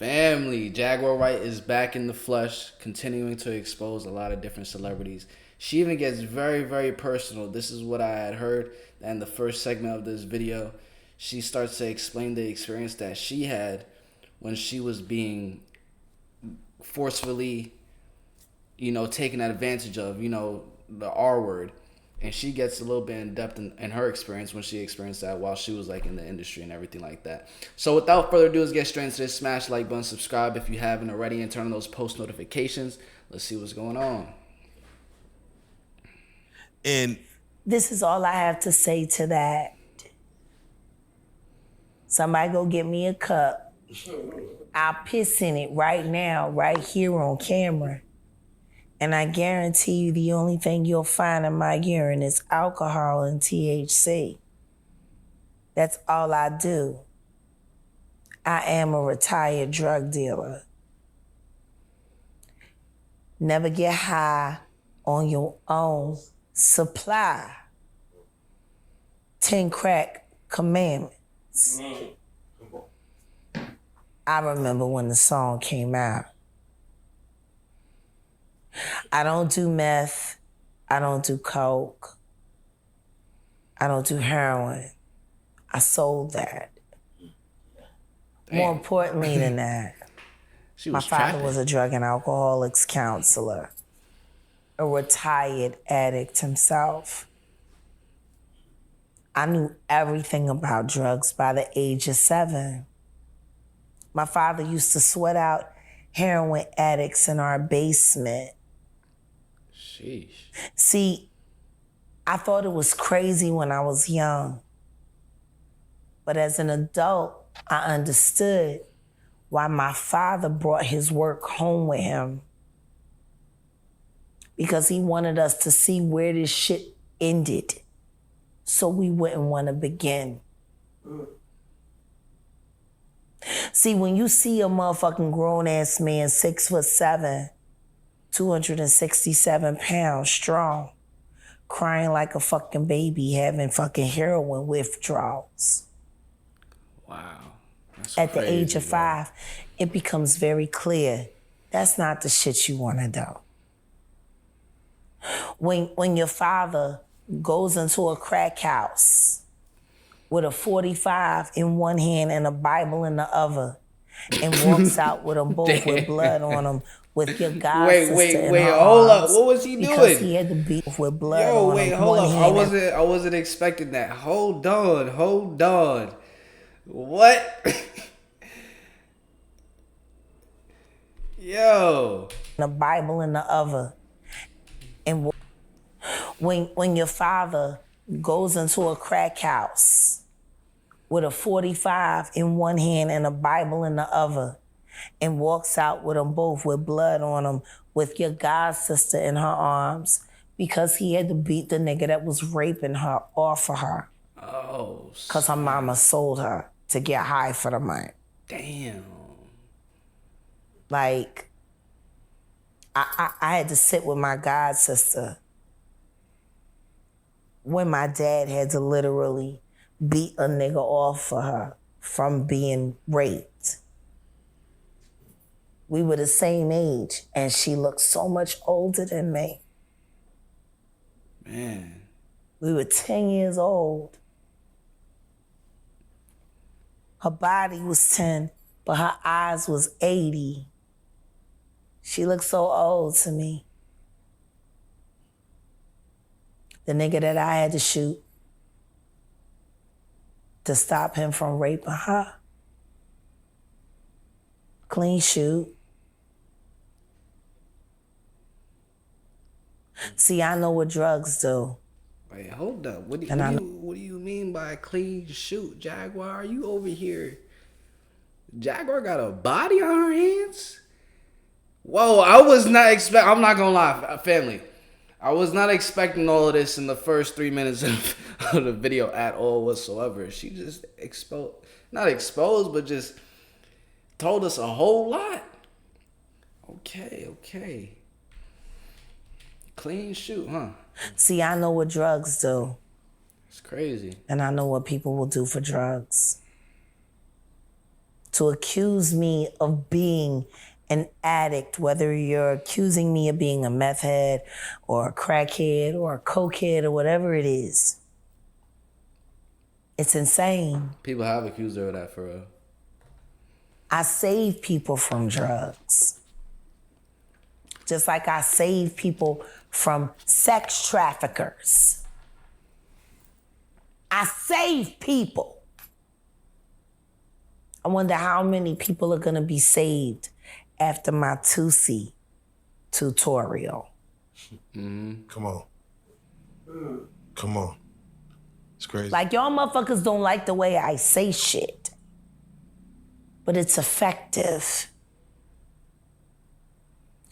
Family. Jaguar Wright is back in the flesh, continuing to expose a lot of different celebrities. She even gets very, very personal. This is what I had heard in the first segment of this video. She starts to explain the experience that she had when she was being forcefully, taken advantage of, the R word. And she gets a little bit in depth in her experience when she experienced that while she was like in the industry and everything like that. So without further ado, let's get straight into this. Smash like button, subscribe if you haven't already, and turn on those post notifications. Let's see what's going on. And this is all I have to say to that. Somebody go get me a cup. I'll piss in it right now, right here on camera. And I guarantee you the only thing you'll find in my urine is alcohol and THC. That's all I do. I am a retired drug dealer. Never get high on your own supply. 10 crack commandments. I remember when the song came out. I don't do meth. I don't do coke. I don't do heroin. I sold that. Damn. More importantly than that, my father was a drug and alcoholics counselor, a retired addict himself. I knew everything about drugs by the age of 7. My father used to sweat out heroin addicts in our basement. Sheesh. See, I thought it was crazy when I was young. But as an adult, I understood why my father brought his work home with him. Because he wanted us to see where this shit ended, so we wouldn't want to begin. See, when you see a motherfucking grown-ass man, 6'7", 267 pounds strong, crying like a fucking baby, having fucking heroin withdrawals. Wow. That's At crazy, the age of bro. 5, it becomes very clear that's not the shit you want to do. When your father goes into a crack house with a 45 in one hand and a Bible in the other, and walks out with them both with blood on them, with your god sister in her hold up. arms, What was he because doing? he had to beat with blood on him. Hold one up. hand I wasn't expecting that. Hold on. What? Yo. and a Bible in the other. And when your father goes into a crack house with a 45 in one hand and a Bible in the other, and walks out with them both with blood on them, with your god sister in her arms, because he had to beat the nigga that was raping her off of her. Oh. Because her mama sold her to get high for the money. Damn. Like, I had to sit with my god sister when my dad had to literally beat a nigga off for her from being raped. We were the same age, and she looked so much older than me. Man. We were 10 years old. Her body was 10, but her eyes was 80. She looked so old to me. The nigga that I had to shoot to stop him from raping her. Clean shoot. See, I know what drugs do. Wait, hold up. What do you mean by clean shoot, Jaguar? You over here? Jaguar got a body on her hands? Whoa, I was not expect. I'm not gonna lie, family. I was not expecting all of this in the first 3 minutes of the video at all whatsoever. She just not exposed, but just told us a whole lot. Okay. Clean shoot, huh? See, I know what drugs do. It's crazy. And I know what people will do for drugs. to accuse me of being an addict, whether you're accusing me of being a meth head or a crackhead or a cokehead or whatever it is. It's insane. People have accused her of that for real. I save people from drugs. Just like I save people from sex traffickers. I save people. I wonder how many people are gonna be saved after my Tusi tutorial. Come on. Come on. It's crazy. Like, y'all motherfuckers don't like the way I say shit, but it's effective.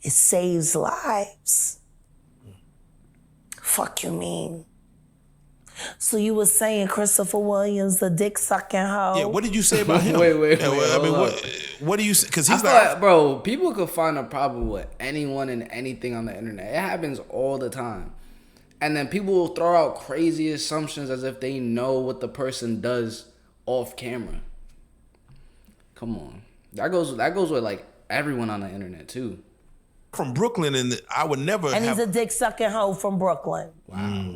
It saves lives. Fuck you mean? So you were saying Christopher Williams, the dick sucking hoe? Yeah, what did you say about him? Wait, Yeah, well, I mean, hold what do you say? Because I he's feel like, like, bro, people could find a problem with anyone and anything on the internet. It happens all the time. And then people will throw out crazy assumptions as if they know what the person does off camera. Come on. That goes with like everyone on the internet too. from Brooklyn, and I would never And have... he's a dick sucking hoe from Brooklyn. Wow.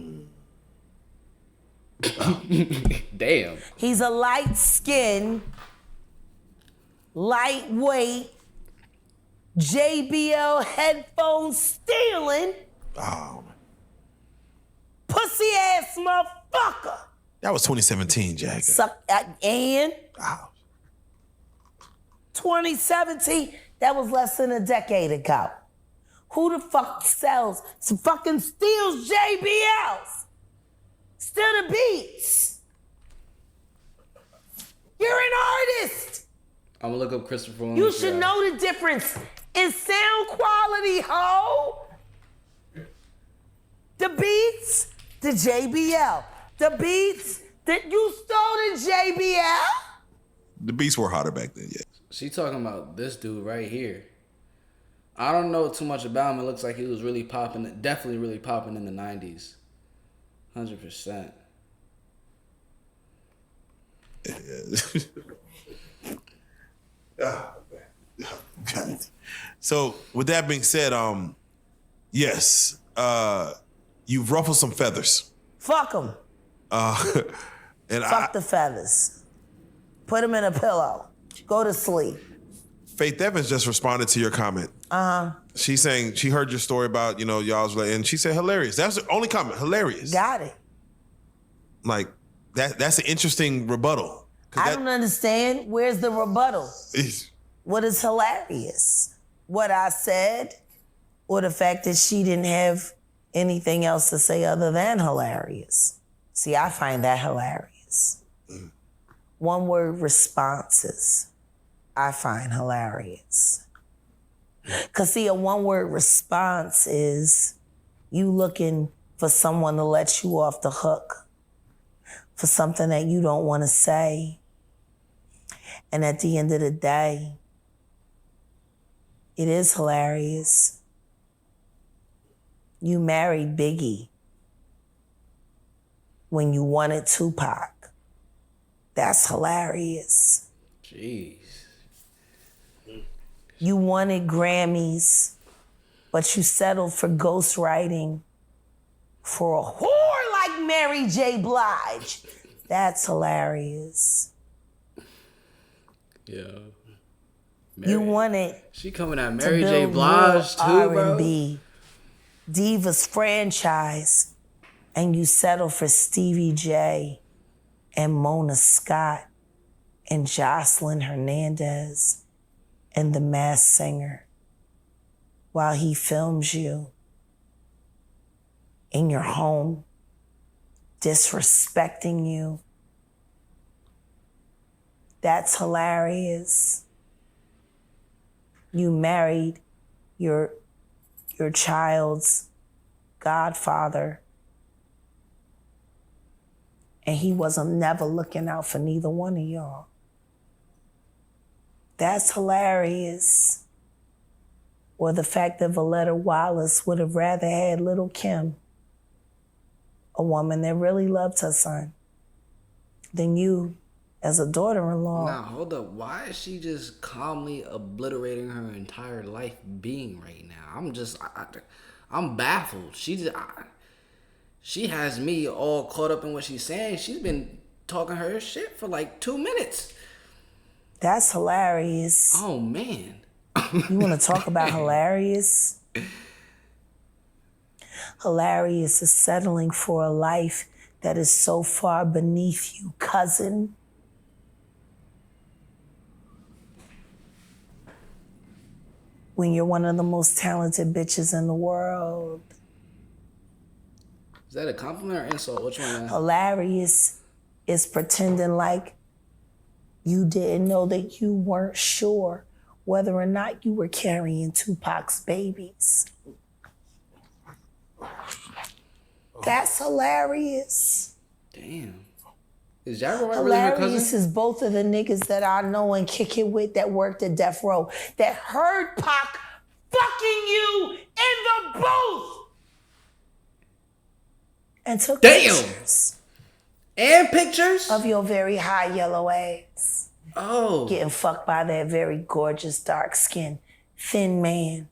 Damn. He's a light skinned, lightweight, JBL headphone stealing, Oh, pussy ass motherfucker. that was 2017, Jack. And Wow. 2017, that was less than a decade ago. Who the fuck steals JBLs? Still the beats. You're an artist. I'm gonna look up Christopher Williams. You should know the difference in sound quality, ho. The beats, the JBL. The beats that you stole the JBL. The beats were hotter back then, yeah. She talking about this dude right here. I don't know too much about him. It looks like he was really popping, definitely really popping in the 90s. 100%. So with that being said, yes, you've ruffled some feathers. Fuck them. And Fuck the feathers. Put them in a pillow. Go to sleep. Faith Evans just responded to your comment. She's saying she heard your story about, y'all's, and she said hilarious. That's the only comment, hilarious. Got it. Like, that's an interesting rebuttal. I don't understand. Where's the rebuttal? What is hilarious? What I said, or the fact that she didn't have anything else to say other than hilarious? See, I find that hilarious. One word responses, I find hilarious. Because see, a one word response is you looking for someone to let you off the hook for something that you don't want to say. And at the end of the day, it is hilarious. You married Biggie when you wanted Tupac. That's hilarious. Jeez. You wanted Grammys, but you settled for ghostwriting for a whore like Mary J. Blige. That's hilarious. Yeah. You wanted She coming at to Mary J. build Blige too, your bro. R&B Divas franchise, and you settled for Stevie J and Mona Scott and Jocelyn Hernandez and The Masked Singer while he films you in your home, disrespecting you. That's hilarious. You married your child's godfather, and he wasn't never looking out for neither one of y'all. That's hilarious. Or the fact that Valletta Wallace would have rather had Little Kim, a woman that really loved her son, than you as a daughter-in-law. Now, hold up. Why is she just calmly obliterating her entire life being right now? I'm baffled. She has me all caught up in what she's saying. She's been talking her shit for like 2 minutes. That's hilarious. Oh, man. You want to talk about hilarious? Hilarious is settling for a life that is so far beneath you, cousin. When you're one of the most talented bitches in the world. Is that a compliment or insult? Which one? Hilarious is pretending like you didn't know, that you weren't sure whether or not you were carrying Tupac's babies. That's hilarious. Damn. Is Jaguar really her cousin? Hilarious is both of the niggas that I know and kick it with that worked at Death Row that heard Pac fucking you in the booth and took pictures. And pictures? Of your very high yellow ass. Oh. Getting fucked by that very gorgeous, dark-skinned, thin man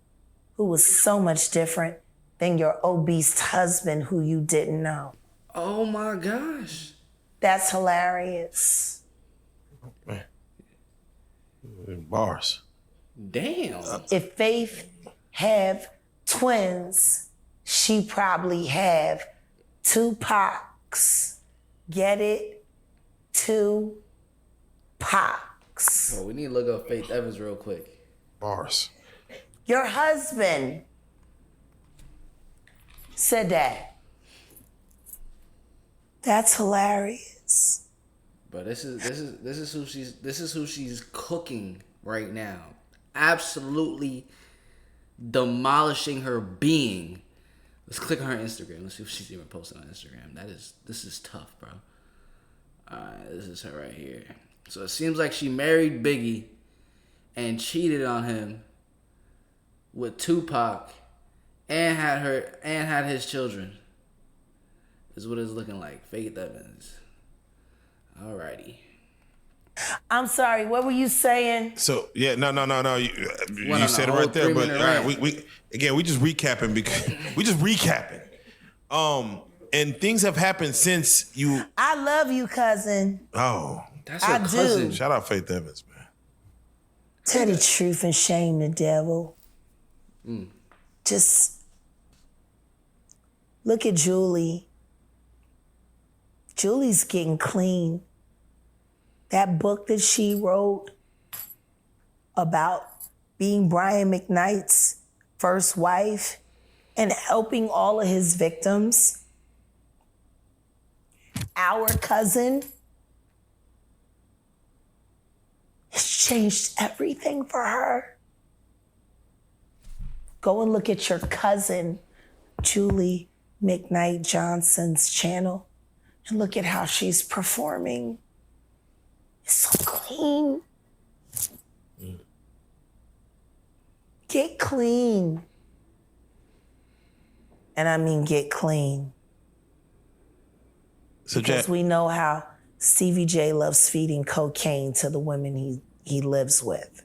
who was so much different than your obese husband who you didn't know. Oh my gosh. That's hilarious. Man. Bars. Damn. If Faith have twins, she probably have Tupacs. Get it? Tupacs. Oh, we need to look up Faith Evans real quick. Bars. Your husband said that. That's hilarious. But this is who she's cooking right now. Absolutely demolishing her being. Let's click on her Instagram. Let's see if she's even posting on Instagram. This is tough, bro. Alright, this is her right here. So it seems like she married Biggie and cheated on him with Tupac and had his children. Is what it's looking like. Faith Evans. Alrighty. I'm sorry, what were you saying? So yeah, no. You said it right there, but all right, we just recapping because we just recapping. And things have happened since you. I love you, cousin. Oh, that's your cousin. Shout out Faith Evans, man. Tell the truth and shame the devil. Just look at Julie. Julie's getting clean. That book that she wrote about being Brian McKnight's first wife and helping all of his victims. Our cousin has changed everything for her. Go and look at your cousin, Julie McKnight Johnson's channel, and look at how she's performing. It's so clean. Get clean. And I mean get clean. So because we know how Stevie J loves feeding cocaine to the women he lives with.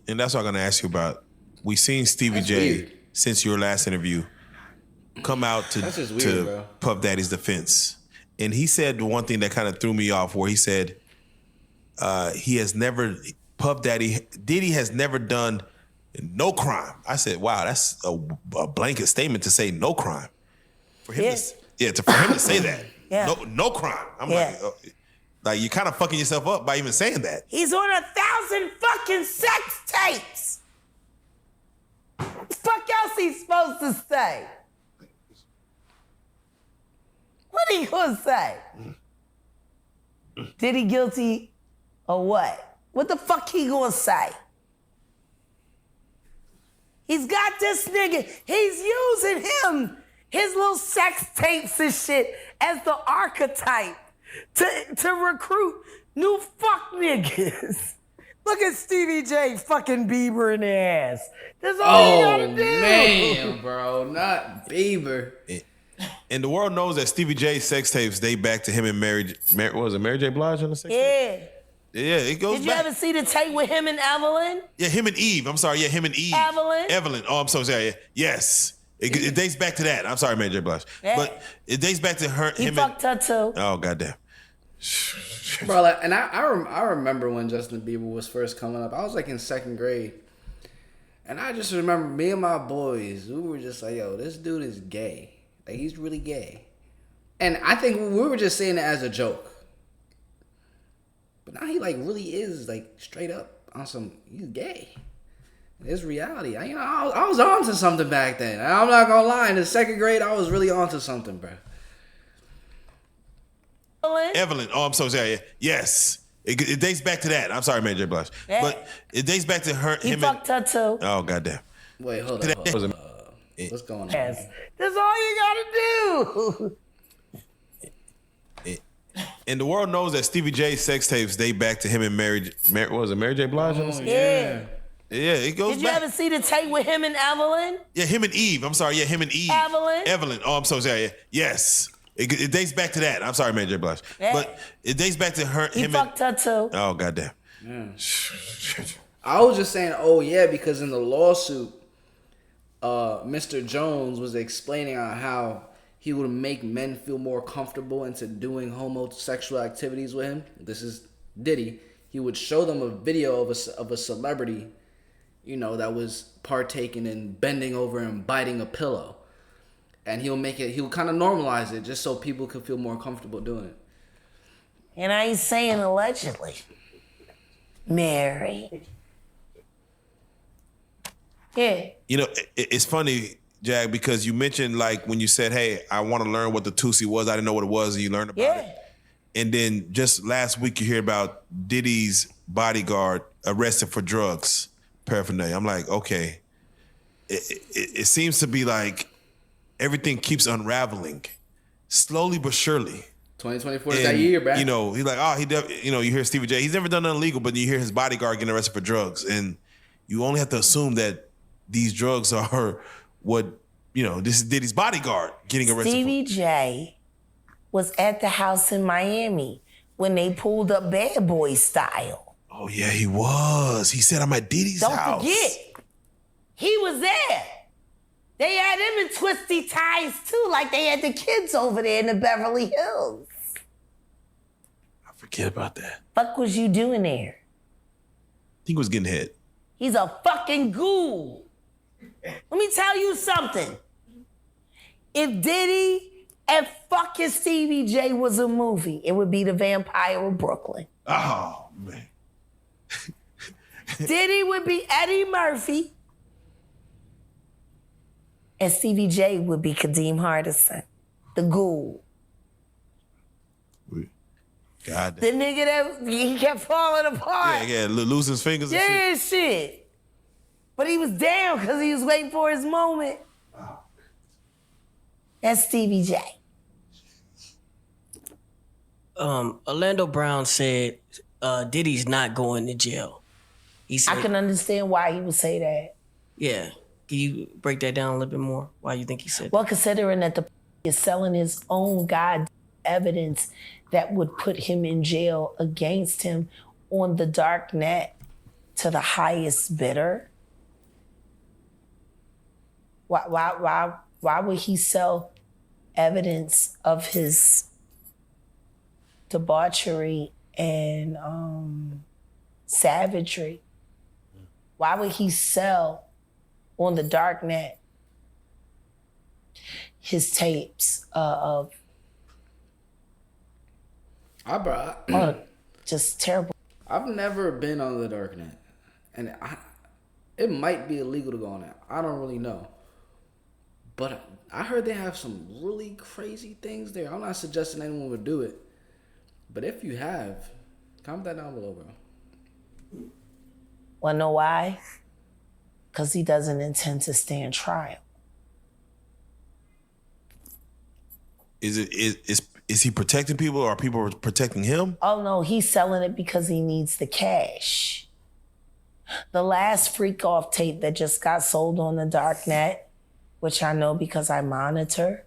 And that's what I'm going to ask you about. We seen Stevie J weird. Since your last interview come out to Puff Daddy's defense. And he said one thing that kind of threw me off, where he said Diddy has never done no crime. I said, wow, that's a blanket statement to say no crime. For him to say that. Yeah. No crime. I'm like you're kind of fucking yourself up by even saying that. He's on 1,000 fucking sex tapes. What the fuck else he's supposed to say? What he gonna say? Did he guilty or what? What the fuck he gonna say? He's got this nigga. He's using him, his little sex tapes and shit, as the archetype to recruit new fuck niggas. Look at Stevie J fucking Bieber in the ass. That's all he gotta do. Man, bro, not Bieber. And the world knows that Stevie J's sex tapes date back to him and Mary J. Blige on the sex tape? Yeah, it goes Did you ever see the tape with him and Evelyn? Yeah, him and Eve. I'm sorry. Yeah, him and Eve. Evelyn. Oh, I'm so sorry. Yes. It dates back to that. I'm sorry, Mary J. Blige. Yeah. But it dates back to her. He fucked her too. Oh, goddamn. Bro, like, and I remember when Justin Bieber was first coming up. I was like in 2nd grade. And I just remember me and my boys, we were just like, yo, this dude is gay. Like, he's really gay. And I think we were just saying it as a joke. But now he like really is like straight up on some, he's gay. It's reality. I was on to something back then. I'm not gonna lie. In the 2nd grade, I was really on to something, bro. Evelyn. Oh, I'm so sorry. Yes. It dates back to that. I'm sorry, Mary J. Blige. Yeah. But it dates back to her. He fucked her too. Oh, goddamn. Wait, hold on. What's going on? Yes. That's all you gotta do. And the world knows that Stevie J's sex tapes date back to him and Mary J. Blige? Oh, yeah. Yeah, it goes back. Did you ever see the tape with him and Evelyn? Yeah, him and Eve. I'm sorry. Yeah, him and Eve. Evelyn. Oh, I'm so sorry. Yes. It dates back to that. I'm sorry, Mary J. Blige. Yeah. But it dates back to her. He fucked her too. Oh, goddamn. Yeah. I was just saying, oh yeah, because in the lawsuit, Mr. Jones was explaining on how he would make men feel more comfortable into doing homosexual activities with him. This is Diddy. He would show them a video of a celebrity, you know, that was partaking in bending over and biting a pillow. And he'll kind of normalize it just so people could feel more comfortable doing it. And I ain't saying allegedly. Mary. Yeah. You know, it's funny, Jag, because you mentioned like when you said, hey, I want to learn what the Tusi was. I didn't know what it was, and you learned about it. And then just last week you hear about Diddy's bodyguard arrested for drugs, paraphernalia. I'm like, okay. It seems to be like everything keeps unraveling, slowly but surely. 2024 is that year, bro. You know, he's like, you hear Stevie J. He's never done nothing illegal, but you hear his bodyguard getting arrested for drugs. And you only have to assume that these drugs are what, this is Diddy's bodyguard getting arrested Stevie J was at the house in Miami when they pulled up Bad Boy Style. Oh, yeah, he was. He said, I'm at Diddy's house. Don't forget, he was there. They had him in twisty ties, too, like they had the kids over there in the Beverly Hills. I forget about that. Fuck was you doing there? He was getting hit. He's a fucking ghoul. Let me tell you something. If Diddy and fucking Stevie J was a movie, it would be The Vampire of Brooklyn. Oh, man. Diddy would be Eddie Murphy. And Stevie J would be Kadeem Hardison, the ghoul. God. The nigga that he kept falling apart. Yeah, losing his fingers and shit. Yeah, shit. But he was down because he was waiting for his moment. Wow. That's Stevie J. Orlando Brown said Diddy's not going to jail. He said, I can understand why he would say that. Yeah. Can you break that down a little bit more? Why you think he said Well, considering that the is selling his own god evidence that would put him in jail against him on the dark net to the highest bidder. Why would he sell evidence of his debauchery and savagery? Why would he sell on the dark net his tapes of just terrible? I've never been on the dark net, and it might be illegal to go on that. I don't really know, but I heard they have some really crazy things there. I'm not suggesting anyone would do it, but if you have, comment that down below, bro. Wanna know why? Because he doesn't intend to stand trial. Is he protecting people, or are people protecting him? Oh no, he's selling it because he needs the cash. The last freak off tape that just got sold on the dark net, which I know because I monitor,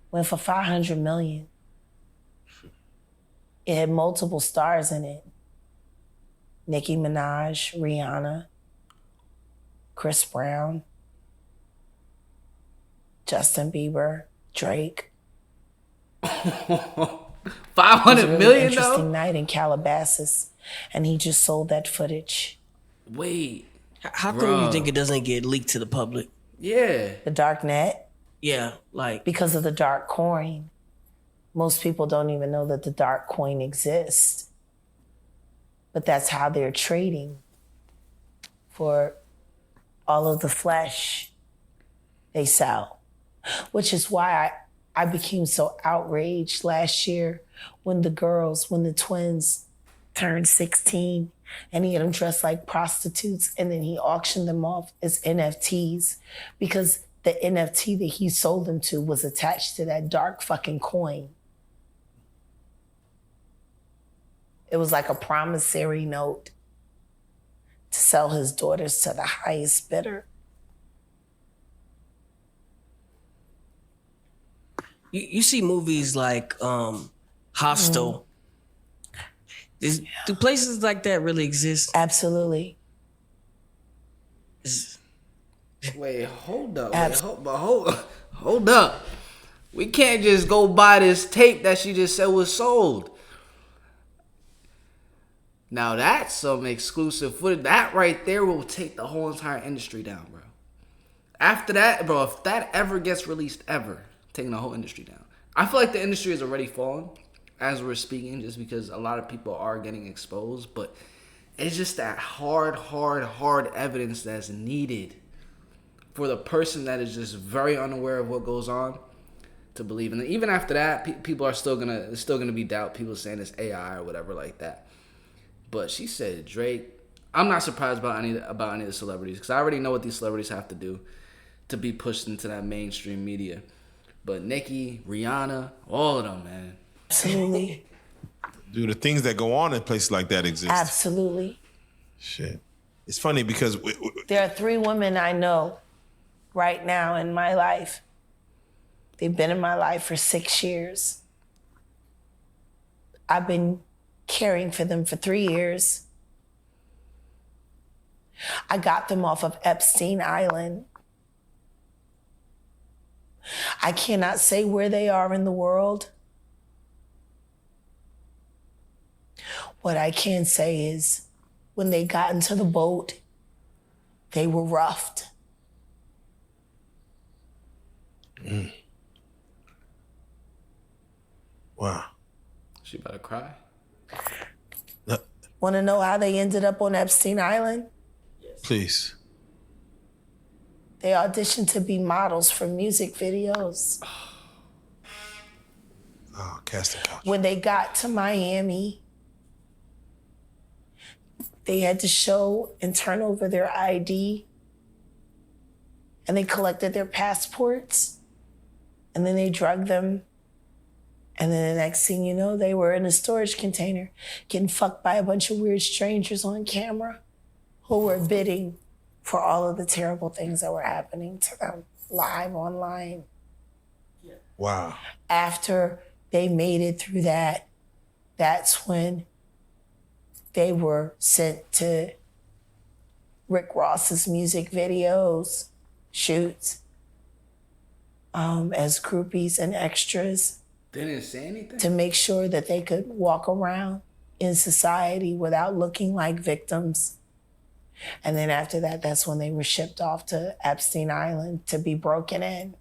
went for $500 million. It had multiple stars in it. Nicki Minaj, Rihanna, Chris Brown, Justin Bieber, Drake. 500 million Interesting though. night in Calabasas, and he just sold that footage. Wait, How come you think it doesn't get leaked to the public? yeah. The dark net, Yeah, like because of the dark coin. Most people don't even know that the dark coin exists. But that's how they're trading for all of the flesh they sell. Which is why I became so outraged last year when the twins turned 16 and he had them dressed like prostitutes and then he auctioned them off as NFTs because the NFT that he sold them to was attached to that dark fucking coin. It was like a promissory note to sell his daughters to the highest bidder. you see movies like Hostel. Do places like that really exist? Absolutely. Wait, hold up. Hold up. We can't just go buy this tape that she just said was sold. Now that's some exclusive footage. That right there will take the whole entire industry down, bro. After that, bro, if that ever gets released, taking the whole industry down. I feel like the industry is already falling as we're speaking, just because a lot of people are getting exposed. But it's just that hard evidence that's needed for the person that is just very unaware of what goes on to believe. And even after that, people are still gonna be doubt. People saying it's AI or whatever like that. But she said Drake. I'm not surprised about any of the celebrities because I already know what these celebrities have to do to be pushed into that mainstream media. But Nicki, Rihanna, all of them, man. Absolutely. Dude, the things that go on in places like that exist. Absolutely. Shit. It's funny because There are 3 women I know right now in my life. They've been in my life for 6 years. I've been caring for them for 3 years. I got them off of Epstein Island. I cannot say where they are in the world. What I can say is when they got into the boat, they were roughed. Wow. She about to cry. Want to know how they ended up on Epstein Island? Please. They auditioned to be models for music videos. Oh, casting couch. When they got to Miami, they had to show and turn over their ID. And they collected their passports. And then they drugged them. And then the next thing you know, they were in a storage container getting fucked by a bunch of weird strangers on camera who were bidding for all of the terrible things that were happening to them live online. Wow. After they made it through that, that's when they were sent to Rick Ross's music videos, shoots, as groupies and extras. They didn't say anything? To make sure that they could walk around in society without looking like victims. And then after that, that's when they were shipped off to Epstein Island to be broken in.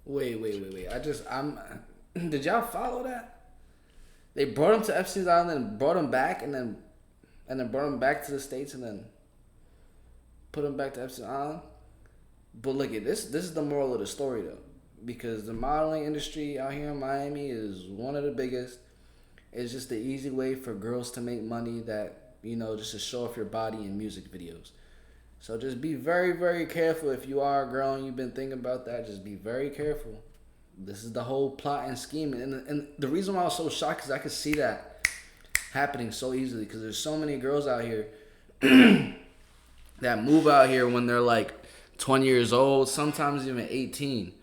Wait. Did y'all follow that? They brought him to Epstein Island and brought him back and then brought him back to the States and then put him back to Epstein Island. But look at this. This is the moral of the story though. Because the modeling industry out here in Miami is one of the biggest. It's just the easy way for girls to make money that, just to show off your body in music videos. So just be very, very careful if you are a girl and you've been thinking about that. Just be very careful. This is the whole plot and scheme. And the reason why I was so shocked is I could see that happening so easily because there's so many girls out here that move out here when they're like 20 years old, sometimes even 18.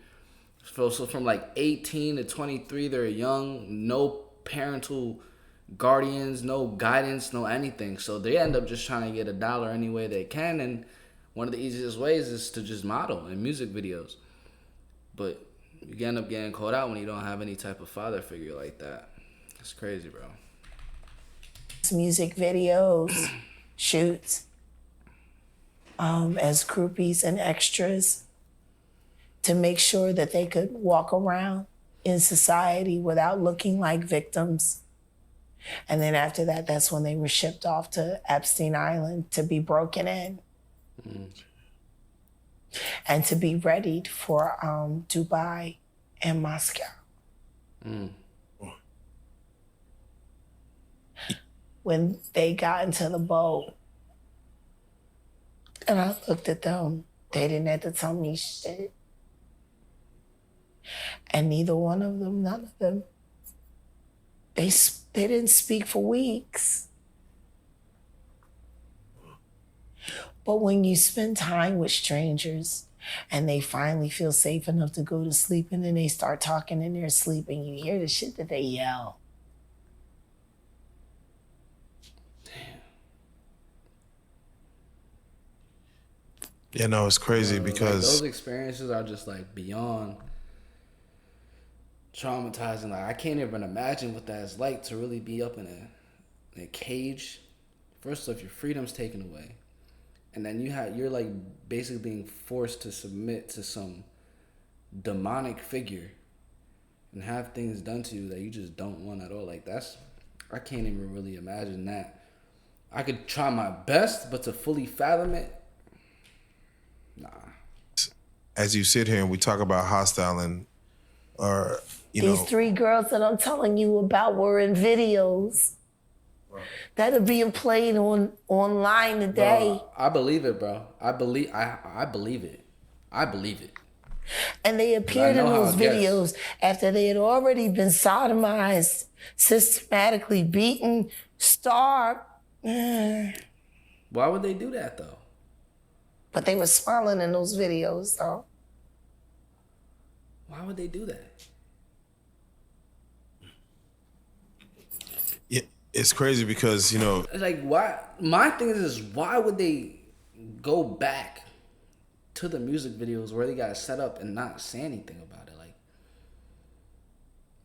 So from like 18 to 23, they're young, no parental guardians, no guidance, no anything. So they end up just trying to get $1 any way they can. And one of the easiest ways is to just model in music videos. But you end up getting caught out when you don't have any type of father figure like that. It's crazy, bro. Music videos, shoots, as groupies and extras to make sure that they could walk around in society without looking like victims. And then after that, that's when they were shipped off to Epstein Island to be broken in. And to be readied for Dubai and Moscow. When they got into the boat, and I looked at them, they didn't have to tell me shit. And neither one of them, none of them, they didn't speak for weeks. But when you spend time with strangers and they finally feel safe enough to go to sleep and then they start talking in their sleep and you hear the shit that they yell. Yeah, no, it's crazy because like, those experiences are just like beyond traumatizing. Like I can't even imagine what that's like to really be up in a cage. First off, your freedom's taken away, and then you're like basically being forced to submit to some demonic figure and have things done to you that you just don't want at all. Like I can't even really imagine that. I could try my best, but to fully fathom it, nah. As you sit here and we talk about hostile and these 3 girls that I'm telling you about were in videos that are being played online today. Bro, I believe it, bro. I believe it. I believe it. And they appeared in those videos after they had already been sodomized, systematically beaten, starved. Why would they do that, though? But they were smiling in those videos, though. Why would they do that? Yeah, it's crazy because, like, why? My thing is why would they go back to the music videos where they got set up and not say anything about it? Like,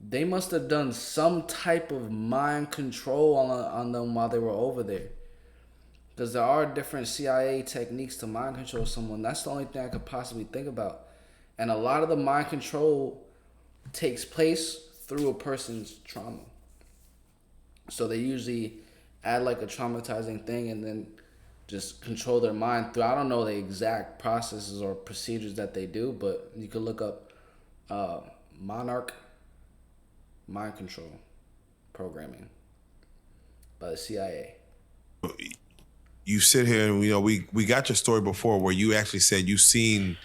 they must have done some type of mind control on them while they were over there. Because there are different CIA techniques to mind control someone. That's the only thing I could possibly think about. And a lot of the mind control takes place through a person's trauma. So they usually add like a traumatizing thing and then just control their mind through. I don't know the exact processes or procedures that they do, but you could look up Monarch mind control programming by the CIA. You sit here and we got your story before where you actually said you seen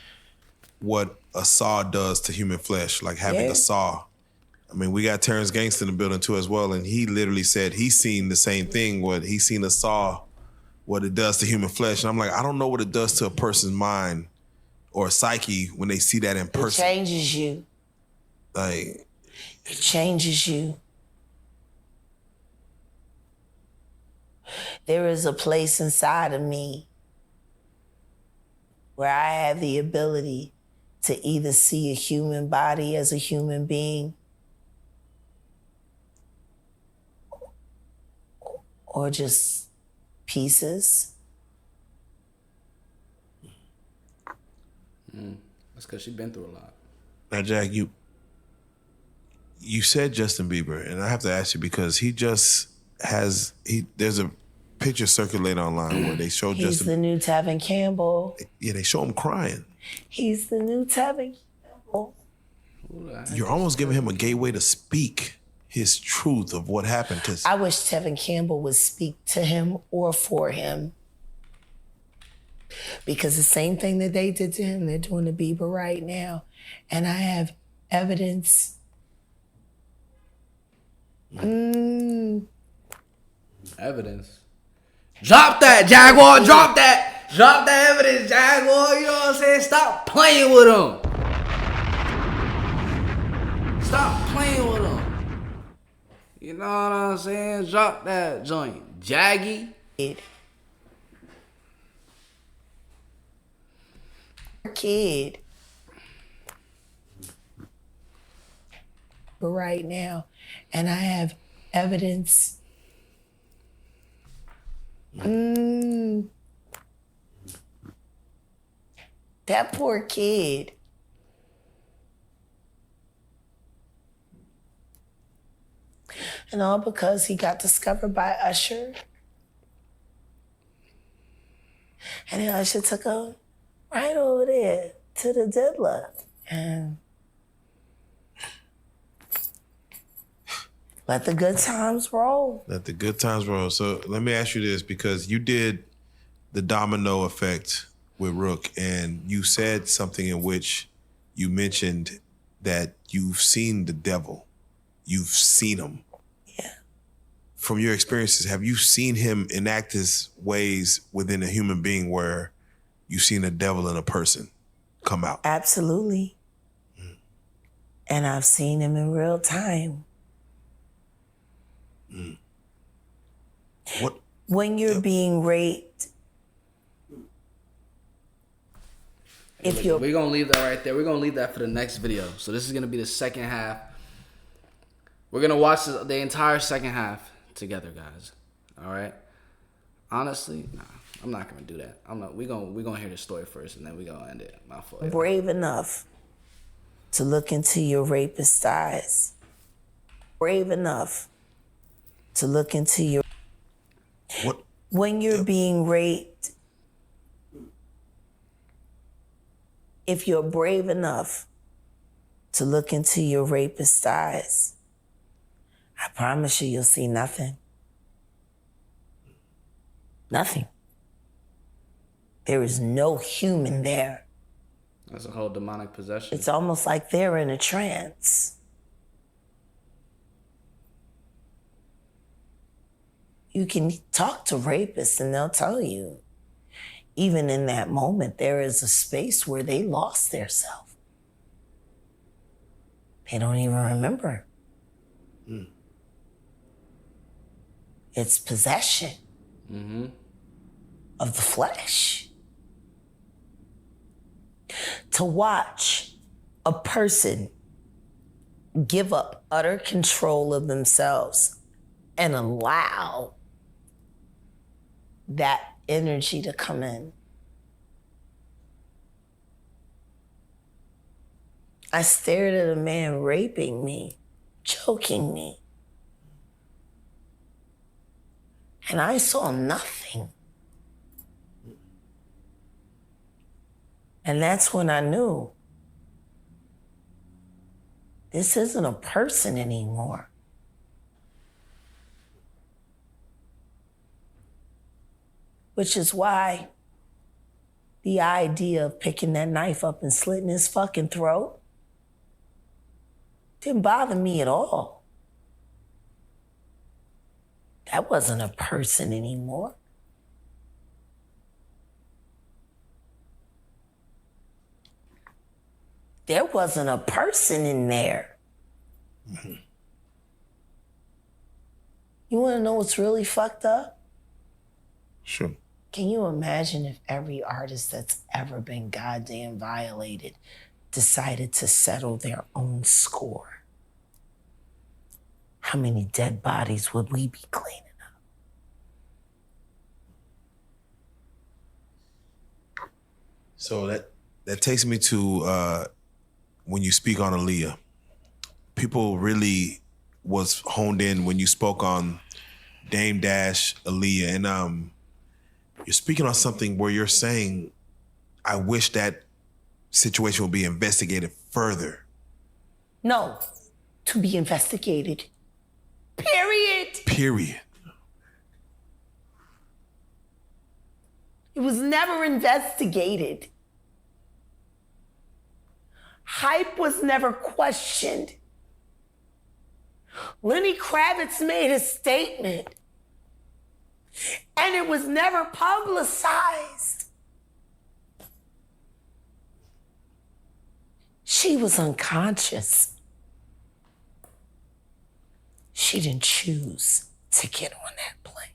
what a saw does to human flesh, like having a saw. I mean, we got Terrence Gangsta in the building too as well, and he literally said he's seen the same thing. What he's seen a saw, what it does to human flesh, and I'm like, I don't know what it does to a person's mind or psyche when they see that in person. It changes you. Like, it changes you. There is a place inside of me where I have the ability to either see a human body as a human being or just pieces. That's because she's been through a lot. Now, Jack, you said Justin Bieber, and I have to ask you because there's a picture circulating online where they show He's the new Tevin Campbell. Yeah, they show him crying. He's the new Tevin Campbell. You're almost giving him a gateway to speak his truth of what happened. I wish Tevin Campbell would speak to him or for him. Because the same thing that they did to him, they're doing to Bieber right now. And I have evidence. Evidence? Drop that, Jaguar! Drop that! Drop that evidence, Jaguar! You know what I'm saying? Stop playing with him! Stop playing with him! You know what I'm saying? Drop that joint. Jaggy. Kid. But right now, and I have evidence. That poor kid. And all because he got discovered by Usher. And then Usher took him right over there to the diddler. And let the good times roll. Let the good times roll. So let me ask you this, because you did the domino effect with Rook, and you said something in which you mentioned that you've seen the devil. You've seen him. Yeah. From your experiences, have you seen him enact his ways within a human being where you've seen a devil in a person come out? Absolutely. And I've seen him in real time. What? When you're being raped, if you're... We're going to leave that right there. We're going to leave that for the next video. So this is going to be the second half. We're going to watch the entire second half together, guys. All right? Honestly, nah, I'm not going to do that. We're going to hear the story first, and then we're going to end it. My fault. brave enough to look into your rapist's eyes. Brave enough to look into your... What? When you're being raped, if you're brave enough to look into your rapist's eyes, I promise you'll see nothing. Nothing. There is no human there. That's a whole demonic possession. It's almost like they're in a trance. You can talk to rapists and they'll tell you, even in that moment, there is a space where they lost their self. They don't even remember. It's possession of the flesh. To watch a person give up utter control of themselves and allow that energy to come in. I stared at a man raping me, choking me, and I saw nothing. And that's when I knew this isn't a person anymore. Which is why the idea of picking that knife up and slitting his fucking throat didn't bother me at all. That wasn't a person anymore. There wasn't a person in there. You wanna know what's really fucked up? Sure. Can you imagine if every artist that's ever been goddamn violated decided to settle their own score? How many dead bodies would we be cleaning up? So that takes me to when you speak on Aaliyah. People really was honed in when you spoke on Dame Dash, Aaliyah, and you're speaking on something where you're saying, I wish that situation would be investigated further. No, to be investigated. Period. Period. It was never investigated. Hype was never questioned. Lenny Kravitz made a statement, and it was never publicized. She was unconscious. She didn't choose to get on that plane.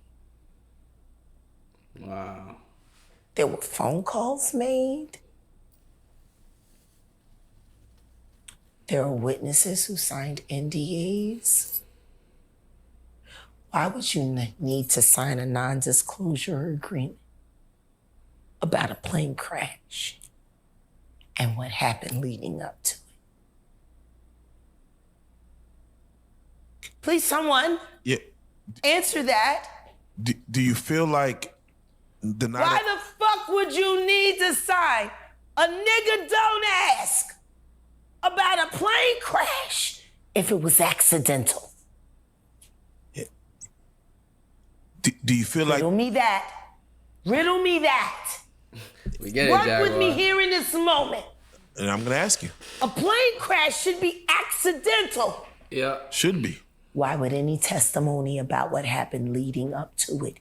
Wow. There were phone calls made. There are witnesses who signed NDAs. Why would you need to sign a non-disclosure agreement about a plane crash and what happened leading up to it? Please, someone answer that. Do you feel like the night? Why the fuck would you need to sign? A nigga don't ask about a plane crash if it was accidental. Do you feel Riddle like me that? Riddle me that. We get it, Work Jaguar. with me here in this moment. And I'm gonna ask you. A plane crash should be accidental. Yeah. Should be. Why would any testimony about what happened leading up to it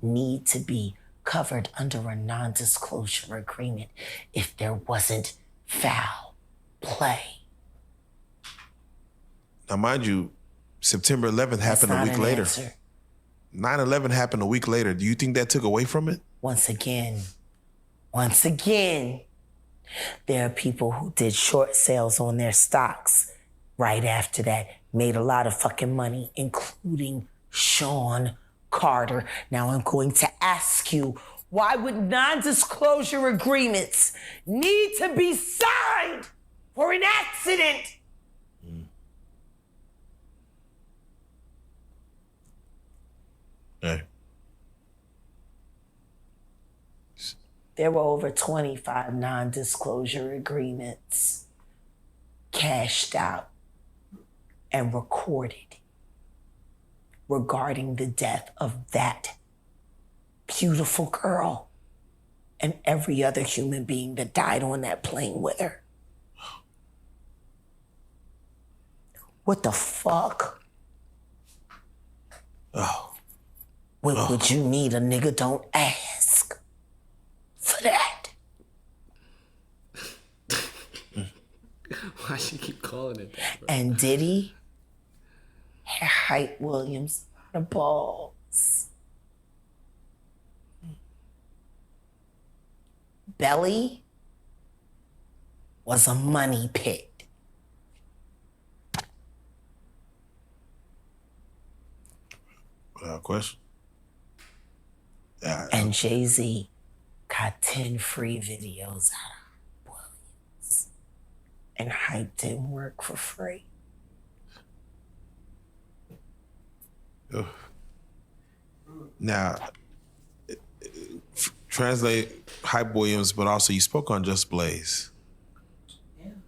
need to be covered under a non-disclosure agreement if there wasn't foul play? Now, mind you, September 11th happened a week later. 9/11 happened a week later. Do you think that took away from it? Once again, there are people who did short sales on their stocks right after that, made a lot of fucking money, including Sean Carter. Now I'm going to ask you, why would non-disclosure agreements need to be signed for an accident? Hey. There were over 25 non-disclosure agreements cashed out and recorded regarding the death of that beautiful girl and every other human being that died on that plane with her. What the fuck? Oh. What would you need a nigga don't ask for that? Why she keep calling it that, bro? And Diddy had Hype Williams a lot of balls. Belly was a money pit. Without question. And Jay-Z got 10 free videos out of Williams. And Hype didn't work for free. Ugh. Now, translate Hype Williams, but also you spoke on Just Blaze.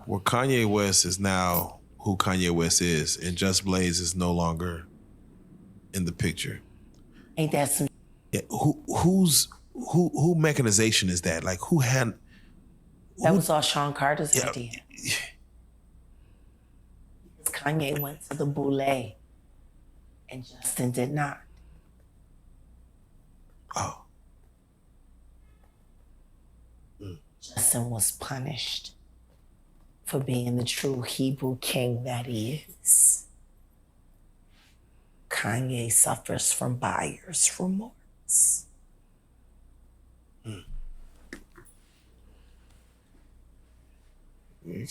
Where Kanye West is now who Kanye West is, and Just Blaze is no longer in the picture. Ain't that some? Yeah, who mechanization is that? Like That was all Sean Carter's idea. Kanye went to the boule and Justin did not. Oh. Justin was punished for being the true Hebrew king that he is. Kanye suffers from buyer's remorse. You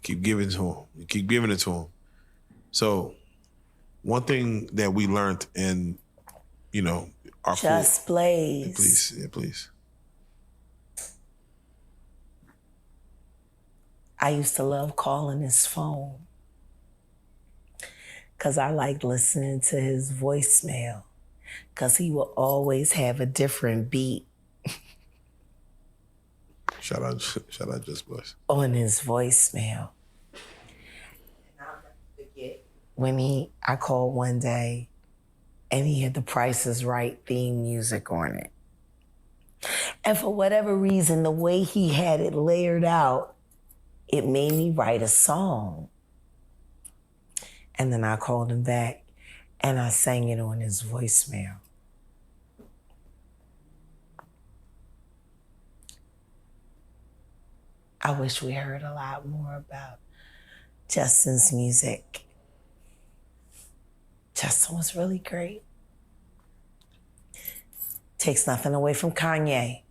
keep giving to him. You keep giving it to him. So, one thing that we learned in, our Just Blaze. Please, please. I used to love calling his phone because I liked listening to his voicemail because he will always have a different beat. Shout out Just Blaze. On his voicemail. And I'll never forget when I called one day and he had The Price is Right theme music on it. And for whatever reason, the way he had it layered out, it made me write a song. And then I called him back and I sang it on his voicemail. I wish we heard a lot more about Justin's music. Justin was really great. Takes nothing away from Kanye.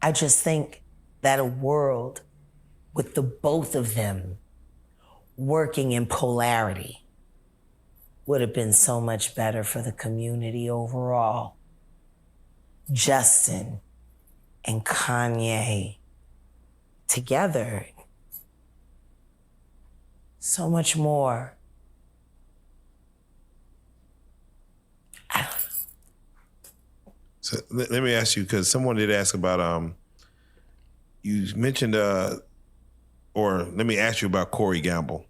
I just think that a world with the both of them working in polarity would have been so much better for the community overall. Justin and Kanye together, so much more. I don't know. So let me ask you, because someone did ask about you mentioned or let me ask you about Corey Gamble.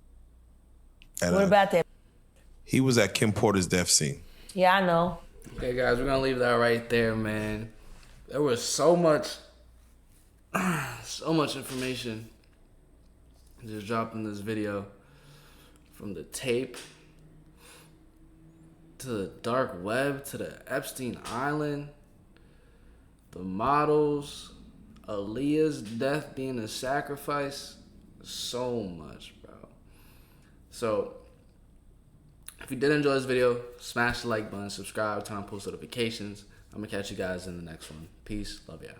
What about that? He was at Kim Porter's death scene. Yeah, I know. Okay, guys, we're gonna leave that right there, man. There was so much information just dropped in this video, from the tape to the dark web to the Epstein Island, the models, Aaliyah's death being a sacrifice. So much, bro. So if you did enjoy this video, smash the like button, subscribe, turn on post notifications. I'm gonna catch you guys in the next one. Peace, love ya.